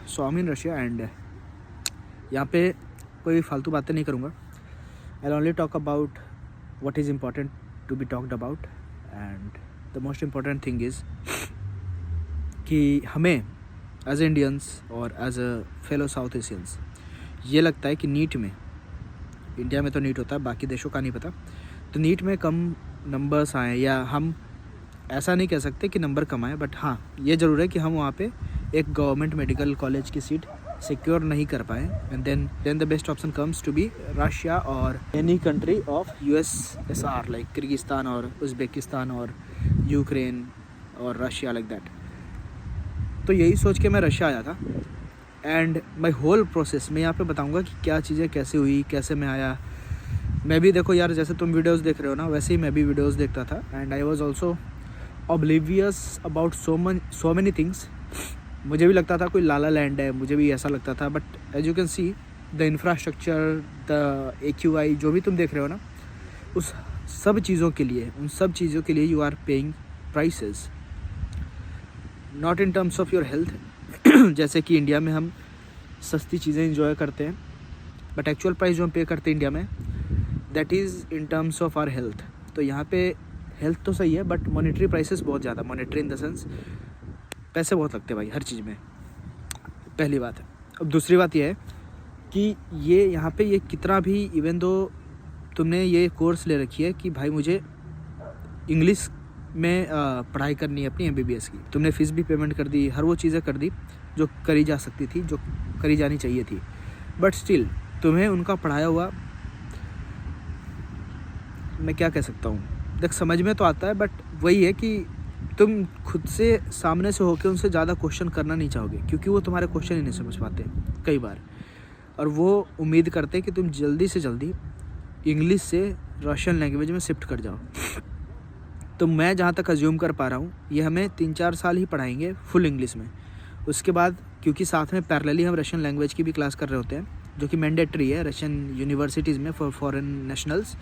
So I am in Russia and यहाँ पे कोई फालतू बातें नहीं करूँगा. I only talk about what is important to be talked about and the most important thing is कि हमें एज इंडियंस और as a fellow South Asians ये लगता है कि नीट में, इंडिया में तो नीट होता है, बाकी देशों का नहीं पता, तो नीट में कम नंबर्स आए, या हम ऐसा नहीं कह सकते कि नंबर कम आए, बट हाँ ये ज़रूर है कि हम वहाँ पे एक गवर्नमेंट मेडिकल कॉलेज की सीट सिक्योर नहीं कर पाए. And then the best option comes to be Russia और any country of USSR like Kyrgyzstan और उज़्बेकिस्तान और यूक्रेन और रशिया लाइक दैट. तो यही सोच के मैं रशिया आया था एंड माई होल प्रोसेस मैं यहाँ पे बताऊँगा कि क्या चीज़ें कैसे हुई, कैसे मैं आया. मैं भी देखो यार, जैसे तुम वीडियोज़ देख रहे हो ना, वैसे ही मैं भी वीडियोज़ देखता था and I was also oblivious about so many things. मुझे भी लगता था कोई लाला लैंड है, मुझे भी ऐसा लगता था, but as you can see the infrastructure, the AQI जो भी तुम देख रहे हो ना, उस सब चीज़ों के लिए, उन सब चीज़ों के लिए you are paying prices, not in terms of your health. जैसे कि इंडिया में हम सस्ती चीज़ें इंजॉय करते हैं, बट एक्चुअल प्राइस जो हम पे करते हैं इंडिया में, that is in terms of our health. तो यहाँ पे हेल्थ तो सही है, बट मॉनेटरी प्राइसेस बहुत ज़्यादा, मॉनेटरी इन द सेंस पैसे बहुत लगते हैं भाई हर चीज़ में, पहली बात है. अब दूसरी बात यह है कि ये यहाँ पे ये कितना भी, इवन दो तुमने ये कोर्स ले रखी है कि भाई मुझे इंग्लिश में पढ़ाई करनी है अपनी MBBS की, तुमने फ़ीस भी पेमेंट कर दी, हर वो चीज़ें कर दी जो करी जा सकती थी, जो करी जानी चाहिए थी, बट स्टिल तुम्हें उनका पढ़ाया हुआ, मैं क्या कह सकता हूँ, देख समझ में तो आता है, बट वही है कि तुम खुद से सामने से होकर उनसे ज़्यादा क्वेश्चन करना नहीं चाहोगे, क्योंकि वो तुम्हारे क्वेश्चन ही नहीं समझ पाते कई बार, और वो उम्मीद करते हैं कि तुम जल्दी से जल्दी इंग्लिश से रशियन लैंग्वेज में शिफ्ट कर जाओ. तो मैं जहाँ तक अज्यूम कर पा रहा हूँ, ये हमें 3-4 साल ही पढ़ाएंगे फुल इंग्लिश में. उसके बाद क्योंकि साथ में पैरेलली हम रशियन लैंग्वेज की भी क्लास कर रहे होते हैं, जो कि मैंडेटरी है रशियन यूनिवर्सिटीज़ में फॉर फॉरेन नेशनल्स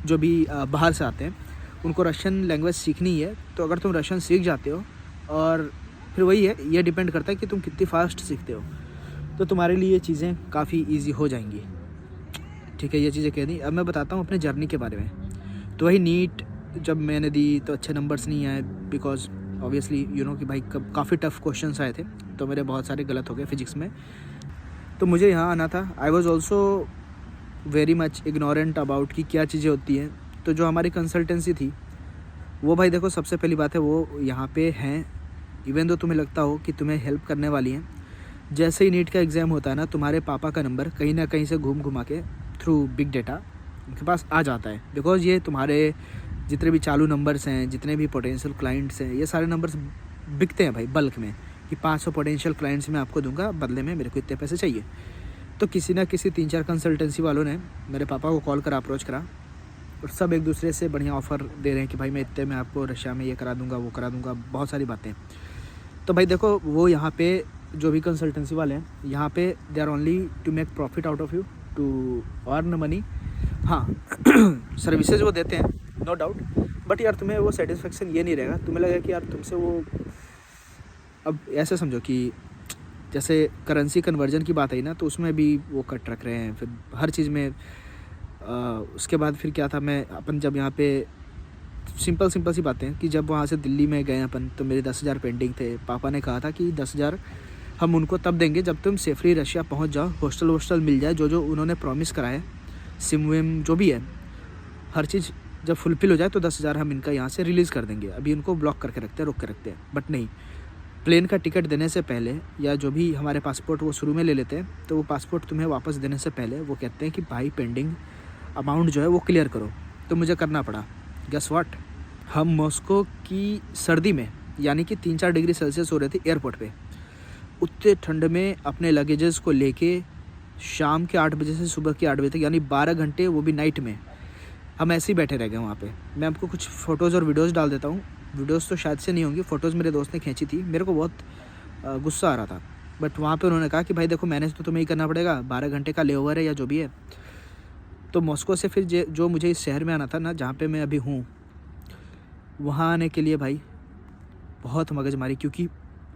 जो भी बाहर से आते हैं, उनको रशियन लैंग्वेज सीखनी है. तो अगर तुम रशियन सीख जाते हो, और फिर वही है, ये डिपेंड करता है कि तुम कितनी फास्ट सीखते हो, तो तुम्हारे लिए ये चीज़ें काफ़ी ईजी हो जाएंगी. ठीक है, ये चीज़ें कह दी. अब मैं बताता हूँ अपने जर्नी के बारे में. तो वही नीट जब मैंने दी तो अच्छे नंबर्स नहीं आए, बिकॉज ऑब्वियसली यू नो कि भाई काफ़ी टफ क्वेश्चंस आए थे, तो मेरे बहुत सारे गलत हो गए फिजिक्स में. तो मुझे यहाँ आना था. I was also very much ignorant about कि क्या चीज़ें होती हैं. तो जो हमारी कंसल्टेंसी थी वो भाई देखो, सबसे पहली बात है वो यहाँ पे हैं, इवन दो तुम्हें लगता हो कि तुम्हें हेल्प करने वाली हैं, जैसे ही नीट का एग्ज़ाम होता है ना, तुम्हारे पापा का नंबर कहीं ना कहीं से घूम घुमा के थ्रू बिग डेटा उनके पास आ जाता है. बिकॉज ये तुम्हारे जितने भी चालू नंबर्स हैं, जितने भी पोटेंशियल क्लाइंट्स हैं, ये सारे नंबर्स बिकते हैं भाई बल्क में, कि 500 पोटेंशियल क्लाइंट्स मैं आपको दूंगा, बदले में मेरे को इतने पैसे चाहिए. तो किसी ना किसी 3-4 कंसल्टेंसी वालों ने मेरे पापा को कॉल करा, अप्रोच करा, और सब एक दूसरे से बढ़िया ऑफ़र दे रहे हैं कि भाई मैं इतने में आपको रशिया में ये करा दूंगा, वो करा दूंगा, बहुत सारी बातें. तो भाई देखो, वो यहाँ पे जो भी कंसल्टेंसी वाले हैं, यहाँ पे they are only to make profit out of you, to earn money. हाँ सर्विसेज वो देते हैं, नो डाउट, बट यार तुम्हें वो सेटिस्फेक्शन ये नहीं रहेगा. तुम्हें लगेगा कि यार तुमसे वो, अब ऐसे समझो कि जैसे करेंसी कन्वर्जन की बात आई ना, तो उसमें भी वो कट रख रहे हैं, फिर हर चीज़ में. उसके बाद फिर क्या था, मैं अपन जब यहाँ पे सिंपल सी बातें कि जब वहाँ से दिल्ली में गए अपन, तो मेरे 10,000 पेंडिंग थे. पापा ने कहा था कि 10,000 हम उनको तब देंगे जब तुम सेफली रशिया पहुँच जाओ, हॉस्टल मिल जाए, जो उन्होंने प्रॉमिस कराया, सिम विम जो भी है, हर चीज़ जब फुलफिल हो जाए तो 10,000 हम इनका यहाँ से रिलीज़ कर देंगे. अभी इनको ब्लॉक करके रखते हैं, रोक के रखते हैं. बट नहीं, प्लेन का टिकट देने से पहले, या जो भी हमारे पासपोर्ट वो शुरू में ले लेते हैं, तो वो पासपोर्ट तुम्हें वापस देने से पहले वो कहते हैं कि भाई पेंडिंग अमाउंट जो है वो क्लियर करो. तो मुझे करना पड़ा. गेस व्हाट, हम मॉस्को की सर्दी में, यानी कि 3-4 डिग्री सेल्सियस हो रहे थे एयरपोर्ट पे, उतने ठंड में अपने लगेजेस को लेके शाम के 8 बजे से सुबह के 8 बजे तक, यानी 12 घंटे, वो भी नाइट में, हम ऐसे ही बैठे रह गए वहाँ पे. मैं आपको कुछ फ़ोटोज़ और वीडियोज़ डाल देता हूँ. वीडियोज़ तो शायद से नहीं होंगी, फ़ोटोज़ मेरे दोस्त ने खींची थी. मेरे को बहुत गुस्सा आ रहा था, बट वहाँ पे उन्होंने कहा कि भाई देखो, मैनेज तो तुम्हें ही करना पड़ेगा, 12 घंटे का लेओवर है या जो भी है. तो मॉस्को से फिर जो मुझे इस शहर में आना था ना, जहाँ पे मैं अभी हूँ, वहाँ आने के लिए भाई बहुत मगजमारी, क्योंकि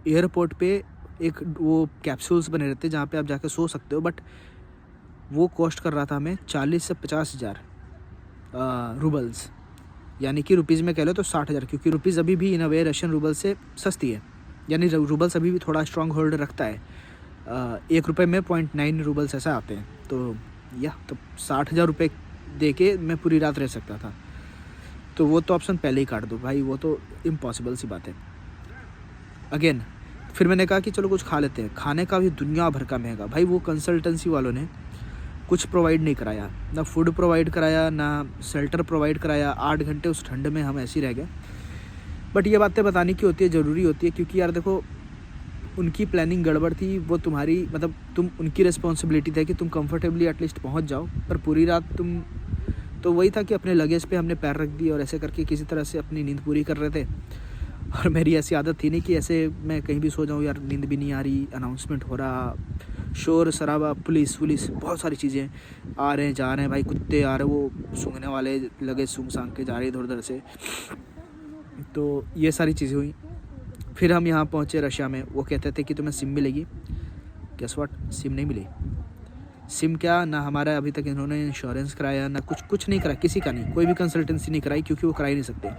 एयरपोर्ट पे एक वो कैप्सूल्स बने रहते हैं जहाँ पे आप जाके सो सकते हो, बट वो कॉस्ट कर रहा था हमें 40 से 50,000 रूबल्स, यानी कि रुपीज़ में कह लो तो 60,000, क्योंकि रुपीज़ अभी भी इन अ वे रशियन रूबल से सस्ती है, यानी रूबल्स अभी भी थोड़ा स्ट्रॉन्ग होल्ड रखता है। 1 रुपये में 0.9 रूबल्स ऐसा आते हैं, तो 60,000 रुपये दे के मैं पूरी रात रह सकता था। तो वो तो ऑप्शन पहले ही काट दो भाई, वो तो इम्पॉसिबल सी बात है। अगेन फिर मैंने कहा कि चलो कुछ खा लेते हैं। खाने का भी दुनिया भर का महंगा भाई। वो कंसल्टेंसी वालों ने कुछ प्रोवाइड नहीं कराया, ना फूड प्रोवाइड कराया, ना शेल्टर प्रोवाइड कराया। 8 घंटे उस ठंड में हम ऐसे ही रह गए। बट ये बातें बताने की होती है, ज़रूरी होती है, क्योंकि यार देखो उनकी प्लानिंग गड़बड़ थी। वो तुम्हारी मतलब तुम उनकी रिस्पॉन्सिबिलिटी था कि तुम कंफर्टेबली एटलीस्ट पहुंच जाओ, पर पूरी रात तुम तो वही था कि अपने लगेज पे हमने पैर रख दिए और ऐसे करके किसी तरह से अपनी नींद पूरी कर रहे थे। और मेरी ऐसी आदत थी नहीं कि ऐसे मैं कहीं भी सो जाऊँ, यार नींद भी नहीं आ रही, अनाउंसमेंट हो रहा, शोर शराबा, पुलिस बहुत सारी चीज़ें आ रहे हैं जा रहे हैं भाई, कुत्ते आ रहे, वो सूंघने वाले लगे सूंघ सांघ के जा रहे इधर उधर से। तो ये सारी चीज़ें हुई। फिर हम यहाँ पहुँचे रशिया में। वो कहते थे कि तुम्हें सिम मिलेगी। गेस व्हाट, सिम नहीं मिली। सिम क्या, ना हमारा अभी तक इन्होंने इंश्योरेंस कराया, ना कुछ नहीं करा, किसी का नहीं, कोई भी कंसल्टेंसी नहीं कराई, क्योंकि वो करा ही नहीं सकते।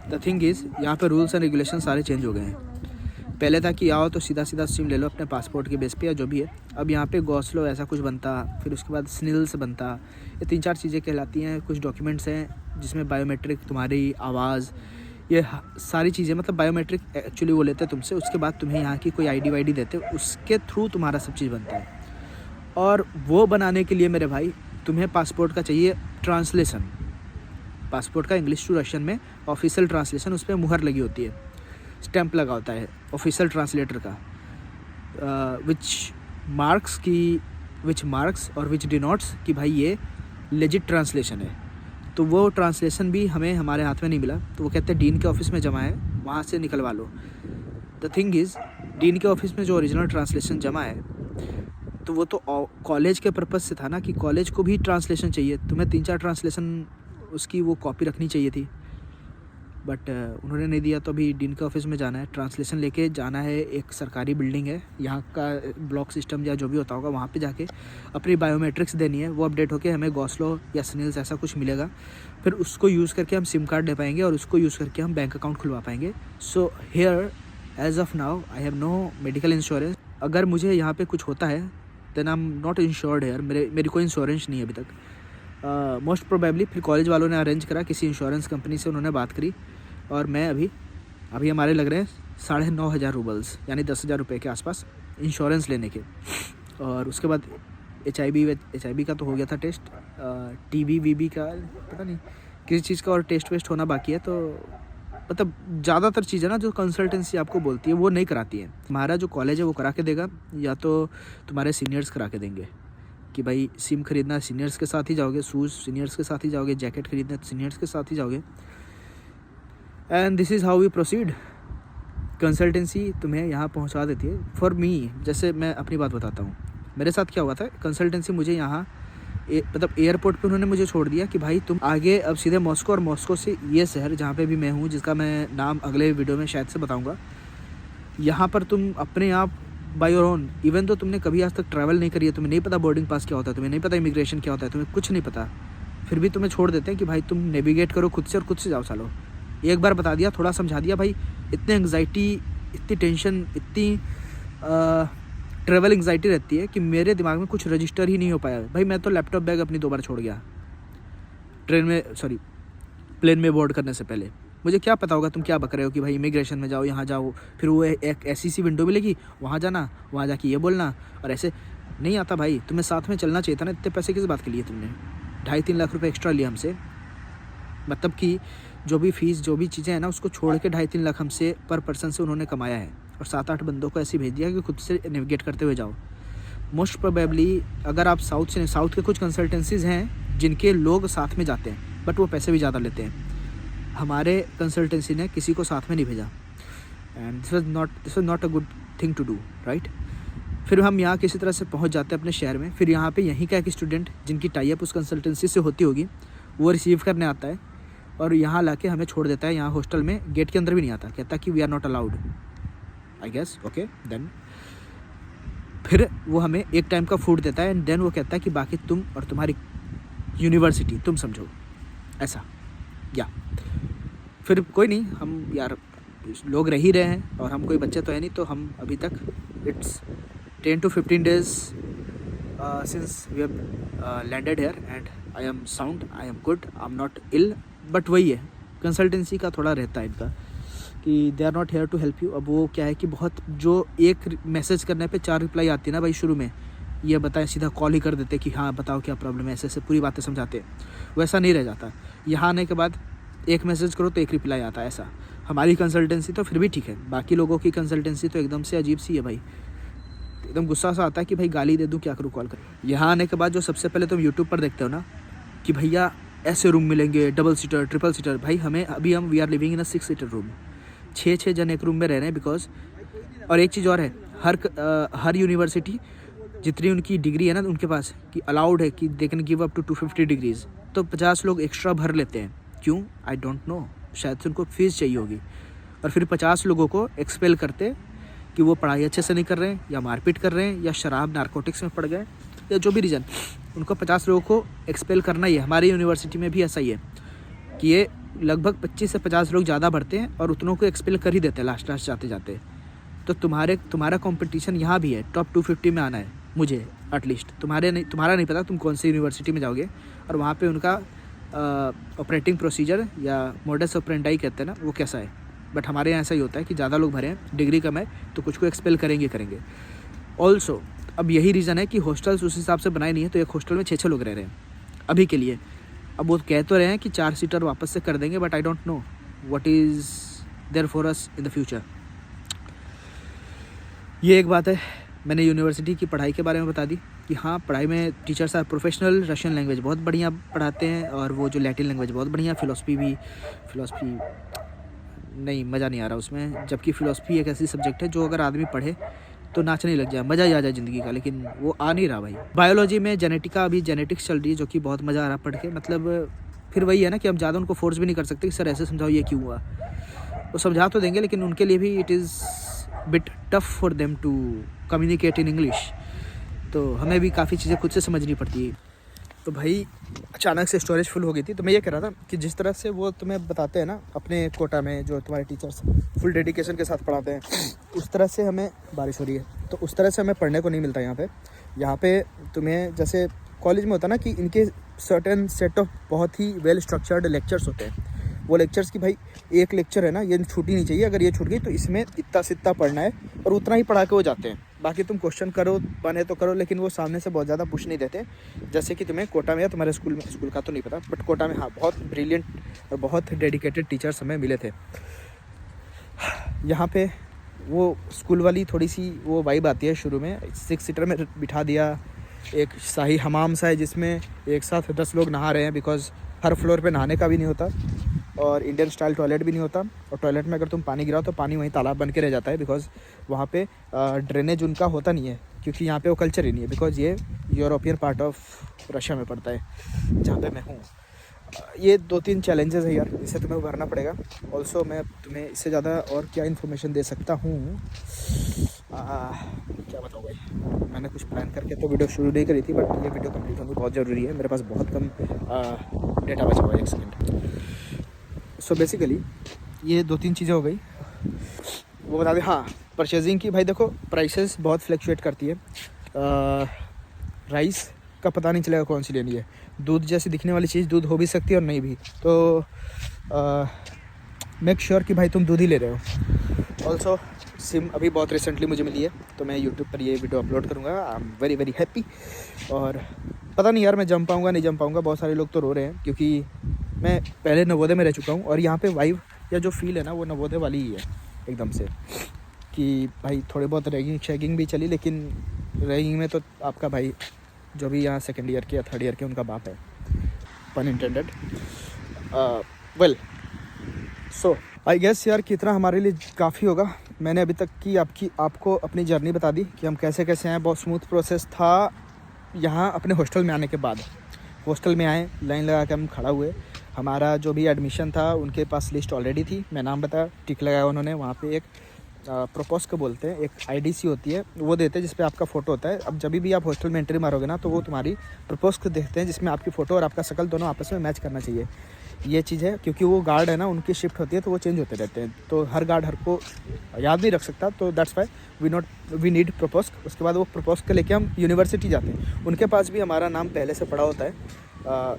द थिंग इज़ यहाँ पे रूल्स एंड रेगुलेशन सारे चेंज हो गए हैं। पहले था कि आओ तो सीधा सिम ले लो अपने पासपोर्ट के बेस पे या जो भी है। अब यहाँ पे गॉस्लो ऐसा कुछ बनता, फिर उसके बाद स्निल्स बनता। ये 3-4 चीज़ें कहलाती हैं। कुछ डॉक्यूमेंट्स हैं जिसमें बायोमेट्रिक, तुम्हारी आवाज़, ये सारी चीज़ें, मतलब बायोमेट्रिक एक्चुअली वो लेते हैं तुमसे। उसके बाद तुम्हें यहाँ की कोई आईडी वाईडी देते, उसके थ्रू तुम्हारा सब चीज़ बनता है। और वो बनाने के लिए मेरे भाई तुम्हें पासपोर्ट का चाहिए ट्रांसलेशन। पासपोर्ट का इंग्लिश टू रशियन में ऑफिशियल ट्रांसलेशन, उस पर मुहर लगी होती है, स्टैंप लगा होता है ऑफिशियल ट्रांसलेटर का, विच मार्क्स और विच डिनोट्स कि भाई ये लेजिट ट्रांसलेशन है। तो वो ट्रांसलेशन भी हमें हमारे हाथ में नहीं मिला। तो वो कहते हैं डीन के ऑफिस में जमा है, वहाँ से निकलवा लो। द थिंग इज़, डीन के ऑफिस में जो ओरिजिनल ट्रांसलेशन जमा है, तो वो तो कॉलेज के पर्पज़ से था ना, कि कॉलेज को भी ट्रांसलेशन चाहिए। तुम्हें 3-4 ट्रांसलेशन उसकी वो कॉपी रखनी चाहिए थी, बट उन्होंने नहीं दिया। तो अभी डीन के ऑफिस में जाना है, ट्रांसलेशन लेके जाना है। एक सरकारी बिल्डिंग है, यहाँ का ब्लॉक सिस्टम या जो भी होता होगा, वहाँ पे जाके अपनी बायोमेट्रिक्स देनी है। वो अपडेट होके हमें गॉस्लो या स्निल्स ऐसा कुछ मिलेगा। फिर उसको यूज़ करके हम सिम कार्ड ले पाएंगे और उसको यूज़ करके हम बैंक अकाउंट खुलवा पाएंगे। So here as of now I have no medical insurance. अगर मुझे यहाँ पे कुछ होता है then I am not insured here. मेरी कोई इंश्योरेंस नहीं है अभी तक। मोस्ट प्रोबेबली फिर कॉलेज वालों ने अरेंज करा, किसी इंश्योरेंस कंपनी से उन्होंने बात करी, और मैं अभी हमारे लग रहे हैं 9,500 रूबल्स, यानी 10,000 रुपये के आसपास इंश्योरेंस लेने के। और उसके बाद HIV का तो हो गया था टेस्ट, TB का पता नहीं किसी चीज़ का और टेस्ट वेस्ट होना बाकी है। तो मतलब ज़्यादातर चीज़ें ना जो कंसल्टेंसी आपको बोलती है वो नहीं कराती है। हमारा जो कॉलेज है वो करा के देगा, या तो तुम्हारे सीनियर्स करा के देंगे कि भाई सिम खरीदना सीनियर्स के साथ ही जाओगे, शूज़ सीनियर्स के साथ ही जाओगे, जैकेट खरीदना सीनियर्स के साथ ही जाओगे। And this is how we proceed. Consultancy तुम्हें यहाँ पहुँचा देती है। फॉर मी, जैसे मैं अपनी बात बताता हूँ, मेरे साथ क्या हुआ था। कंसल्टेंसी मुझे यहाँ मतलब एयरपोर्ट पे उन्होंने मुझे छोड़ दिया कि भाई तुम आगे अब सीधे मॉस्को, और मॉस्को से ये शहर जहाँ पे भी मैं हूँ, जिसका मैं नाम अगले वीडियो में शायद से बताऊँगा, यहाँ पर तुम अपने आप बाय योर ओन, इवन तो तुमने कभी आज तक ट्रैवल नहीं करी है, तुम्हें नहीं पता बोर्डिंग पास क्या होता है, तुम्हें नहीं पता इमिग्रेशन क्या होता है, तुम्हें कुछ नहीं पता, फिर भी तुम्हें छोड़ देते हैं कि भाई तुम नेविगेट करो खुद से और खुद से जाओ। सालो एक बार बता दिया, थोड़ा समझा दिया, भाई इतनी एंग्जाइटी, इतनी टेंशन, इतनी ट्रैवल एंग्जाइटी रहती है कि मेरे दिमाग में कुछ रजिस्टर ही नहीं हो पाया। भाई मैं तो लैपटॉप बैग अपनी 2 बार छोड़ गया प्लेन में बोर्ड करने से पहले। मुझे क्या पता होगा तुम क्या बक रहे हो कि भाई इमिग्रेशन में जाओ, यहाँ जाओ, फिर वो एक ऐसी सी विंडो मिलेगी, वहाँ जाना, वहाँ जाके ये बोलना, और ऐसे नहीं आता भाई। तुम्हें साथ में चलना चाहिए था ना। इतने पैसे किस बात के लिए तुमने 2.5-3 लाख रुपए एक्स्ट्रा लिया हमसे, मतलब कि जो भी फीस जो भी चीज़ें हैं ना उसको छोड़ के 2.5-3 लाख हमसे पर पर्सन से उन्होंने कमाया है, और 7-8 बंदों को ऐसे भेज दिया कि खुद से नेविगेट करते हुए जाओ। मोस्ट प्रोबेबली अगर आप साउथ के कुछ कंसल्टेंसीज़ हैं जिनके लोग साथ में जाते हैं, बट वो पैसे भी ज़्यादा लेते हैं। हमारे कंसल्टेंसी ने किसी को साथ में नहीं भेजा, and this was not a good thing to do, right. फिर हम यहाँ किसी तरह से पहुँच जाते हैं अपने शहर में। फिर यहाँ पे यहीं का एक स्टूडेंट जिनकी टाई अप उस कंसल्टेंसी से होती होगी, वो रिसीव करने आता है और यहाँ लाके हमें छोड़ देता है। यहाँ हॉस्टल में गेट के अंदर भी नहीं आता, कहता कि we are not allowed. I guess, okay then फिर वो हमें एक टाइम का फूड देता है एंड देन वो कहता है कि बाकी तुम और तुम्हारी यूनिवर्सिटी तुम समझो, ऐसा। या फिर कोई नहीं, हम यार लोग रह ही रहे हैं और हम कोई बच्चे तो है नहीं, तो हम अभी तक it's 10 to 15 days since we have landed here and I am sound, I am good, I am not ill, but वही है कंसल्टेंसी का थोड़ा रहता है इनका कि they are not here to help you. अब वो क्या है कि बहुत जो एक मैसेज करने पे 4 रिप्लाई आती है ना भाई, शुरू में ये बताएं, सीधा कॉल ही कर देते कि हाँ बताओ क्या प्रॉब्लम है, ऐसे ऐसे पूरी बातें समझाते हैं, वैसा नहीं रह जाता। यहाँ आने के बाद एक मैसेज करो तो 1 रिप्लाई आता है, ऐसा। हमारी कंसल्टेंसी तो फिर भी ठीक है, बाकी लोगों की कंसल्टेंसी तो एकदम से अजीब सी है भाई, एकदम गुस्सा सा आता है कि भाई गाली दे दूँ, क्या करूँ कॉल कर। यहाँ आने के बाद जो सबसे पहले तुम यूट्यूब पर देखते हो ना कि भैया ऐसे रूम मिलेंगे, डबल सीटर, ट्रिपल सीटर, भाई हमें अभी हम we are living in a 6 seater room, 6 जन एक रूम में रह रहे हैं बिकॉज। और एक चीज़ और है, हर यूनिवर्सिटी जितनी उनकी डिग्री है ना उनके पास कि अलाउड है कि they can give up to 250 degrees, तो 50 लोग एक्स्ट्रा भर लेते हैं। क्यों? आई डोंट नो, शायद से उनको फीस चाहिए होगी। और फिर 50 लोगों को एक्सपेल करते कि वो पढ़ाई अच्छे से नहीं कर रहे हैं या मारपीट कर रहे हैं या शराब नारकोटिक्स में पड़ गए या जो भी रीज़न, उनको 50 लोगों को एक्सपेल करना ही है। हमारी यूनिवर्सिटी में भी ऐसा ही है कि ये लगभग 25 से 50 लोग ज़्यादा भरते हैं और उतनों को एक्सपेल कर ही देते हैं लास्ट जाते जाते। तो तुम्हारा कंपटीशन यहाँ भी है, टॉप 250 में आना है मुझे एटलीस्ट। तुम्हारा नहीं पता तुम कौन सी यूनिवर्सिटी में जाओगे और वहाँ पे उनका ऑपरेटिंग प्रोसीजर या मोडस ऑपरेंडाई कहते हैं ना, वो कैसा है। बट हमारे यहाँ ऐसा ही होता है कि ज़्यादा लोग भरें, डिग्री कम है तो कुछ को एक्सपेल करेंगे। ऑल्सो अब यही रीज़न है कि हॉस्टल्स उस हिसाब से बनाए नहीं है, तो एक हॉस्टल में 6 लोग रह रहे हैं अभी के लिए। अब वो कह तो रहे हैं कि 4 सीटर वापस से कर देंगे, but I don't know what is there for us in the future. ये एक बात है। मैंने यूनिवर्सिटी की पढ़ाई के बारे में बता दी कि हाँ, पढ़ाई में teachers are professional, Russian language बहुत बढ़िया पढ़ाते हैं और वो जो लैटिन लैंग्वेज बहुत बढ़िया, फिलोसफी नहीं, मज़ा नहीं आ रहा उसमें, जबकि फ़िलोसफी एक ऐसी सब्जेक्ट है जो अगर आदमी पढ़े तो नाचने लग जाए, मज़ा ही आ जाए ज़िंदगी का, लेकिन वो आ नहीं रहा भाई। बायोलॉजी में अभी जेनेटिक्स चल रही है जो कि बहुत मज़ा आ रहा पढ़ के। मतलब फिर वही है ना कि हम ज़्यादा उनको फोर्स भी नहीं कर सकते कि सर ऐसे समझाओ ये क्यों हुआ। वो समझा तो देंगे लेकिन उनके लिए भी it is bit tough for them to communicate in English, तो हमें भी काफ़ी चीज़ें खुद से समझनी पड़ती है। तो भाई अचानक से स्टोरेज फुल हो गई थी, तो मैं ये कह रहा था कि जिस तरह से वो तुम्हें बताते हैं ना अपने कोटा में, जो तुम्हारे टीचर्स फुल डेडिकेशन के साथ पढ़ाते हैं, उस तरह से हमें, बारिश हो रही है तो उस तरह से हमें पढ़ने को नहीं मिलता यहाँ पे तुम्हें जैसे कॉलेज में होता है ना कि इनके सर्टेन सेट ऑफ बहुत ही वेल स्ट्रक्चर्ड लेक्चर्स होते हैं। वो लेक्चर्स की भाई एक लेक्चर है ना, ये छूटनी नहीं चाहिए, अगर ये छूट गई तो इसमें इतना से इतना पढ़ना है और उतना ही पढ़ा के वो जाते हैं। बाकी तुम क्वेश्चन करो, बने तो करो, लेकिन वो सामने से बहुत ज़्यादा पुश नहीं देते। जैसे कि तुम्हें कोटा में या तुम्हारे स्कूल का तो नहीं पता, बट कोटा में हाँ बहुत ब्रिलियंट और बहुत डेडिकेटेड टीचर्स हमें मिले थे। यहाँ पे वो स्कूल वाली थोड़ी सी वो वाइब आती है। शुरू में 6 सीटर में बिठा दिया, एक शाही हमाम सा है जिसमें एक साथ 10 लोग नहा रहे हैं, बिकॉज़ हर फ्लोर पे नहाने का भी नहीं होता और इंडियन स्टाइल टॉयलेट भी नहीं होता। और टॉयलेट में अगर तुम पानी गिराओ तो पानी वहीं तालाब बन के रह जाता है, बिकॉज़ वहाँ पे ड्रेनेज उनका होता नहीं है, क्योंकि यहाँ पे वो कल्चर ही नहीं है। बिकॉज़ ये यूरोपियन पार्ट ऑफ रशिया में पड़ता है जहाँ पे मैं हूँ। ये 2-3 चैलेंजेस है यार, इसे तुम्हें उभरना पड़ेगा। ऑल्सो मैं तुम्हें इससे ज़्यादा और क्या इन्फॉर्मेशन दे सकता हूँ, क्या बताऊँ भाई। मैंने कुछ प्लान करके तो वीडियो शुरू नहीं करी थी, बट ये वीडियो कंप्लीट होनी बहुत ज़रूरी है। मेरे पास बहुत कम डेटा बचा हुआ है, 1 सेकेंड। सो बेसिकली ये 2-3 चीज़ें हो गई, वो बता दें। हाँ, परचेजिंग की भाई देखो, प्राइसेस बहुत फ्लक्चुएट करती है। राइस का पता नहीं चलेगा कौन सी लेनी है। दूध जैसी दिखने वाली चीज़ दूध हो भी सकती है और नहीं भी, तो मेक श्योर कि भाई तुम दूध ही ले रहे हो। ऑल्सो सिम अभी बहुत रिसेंटली मुझे मिली है, तो मैं यूट्यूब पर ये वीडियो अपलोड करूँगा। I am very very happy. और पता नहीं यार मैं जम पाऊँगा नहीं जम पाऊँगा। बहुत सारे लोग तो रो रहे हैं, क्योंकि मैं पहले नवोदय में रह चुका हूँ और यहाँ पे वाइब या जो फील है ना वो नवोदय वाली ही है एकदम से, कि भाई थोड़े बहुत रैगिंग शैगिंग भी चली, लेकिन रैगिंग में तो आपका भाई जो भी यहाँ 2nd ईयर के या 3rd ईयर के उनका बाप है, pun intended. Well so I guess यार कितना हमारे लिए काफ़ी होगा। मैंने अभी तक की आपको अपनी जर्नी बता दी कि हम कैसे कैसे आए। बहुत स्मूथ प्रोसेस था यहाँ अपने हॉस्टल में आने के बाद। हॉस्टल में आए, लाइन लगा के हम खड़ा हुए। हमारा जो भी एडमिशन था उनके पास लिस्ट ऑलरेडी थी, मैं नाम बताया, टिक लगाया उन्होंने। वहाँ पे एक प्रपोज को बोलते हैं, एक आईडीसी होती है वो देते हैं जिसपे आपका फ़ोटो होता है। अब जब भी आप हॉस्टल में एंट्री मारोगे ना तो वो तुम्हारी प्रपोज को देखते हैं जिसमें आपकी फ़ोटो और आपका शक्ल दोनों आपस में मैच करना चाहिए। ये चीज़ है, क्योंकि वो गार्ड है ना, उनकी शिफ्ट होती है तो वो चेंज होते रहते हैं, तो हर गार्ड हर को याद नहीं रख सकता, तो that's why we need propose. उसके बाद वो प्रपोज को लेके हम यूनिवर्सिटी जाते हैं, उनके पास भी हमारा नाम पहले से पड़ा होता है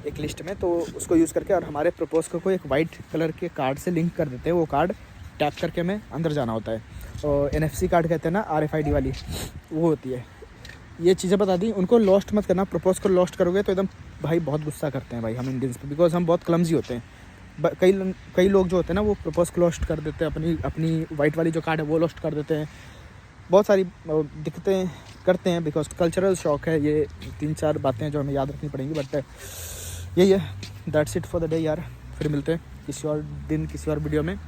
एक लिस्ट में, तो उसको यूज़ करके और हमारे प्रपोज को एक वाइट कलर के कार्ड से लिंक कर देते हैं। वो कार्ड टैप करके हमें अंदर जाना होता है, और NFC कार्ड कहते हैं ना, RFID वाली वो होती है। ये चीज़ें बता दी। उनको लॉस्ट मत करना, प्रपोज को लॉस्ट करोगे तो एकदम भाई बहुत गुस्सा करते हैं भाई हम इंडियंस पे, बिकॉज हम बहुत क्लमजी होते हैं। कई लोग जो होते हैं ना वो प्रपोज को लॉस्ट कर देते हैं, अपनी वाइट वाली जो कार्ड है वो लॉस्ट कर देते हैं, बहुत सारी दिक्कतें करते हैं, बिकॉज कल्चरल शॉक है। ये 3-4 बातें जो हमें याद रखनी पड़ेंगी, बट यही है। That's it for the day यार। फिर मिलते हैं किसी और दिन किसी और वीडियो में।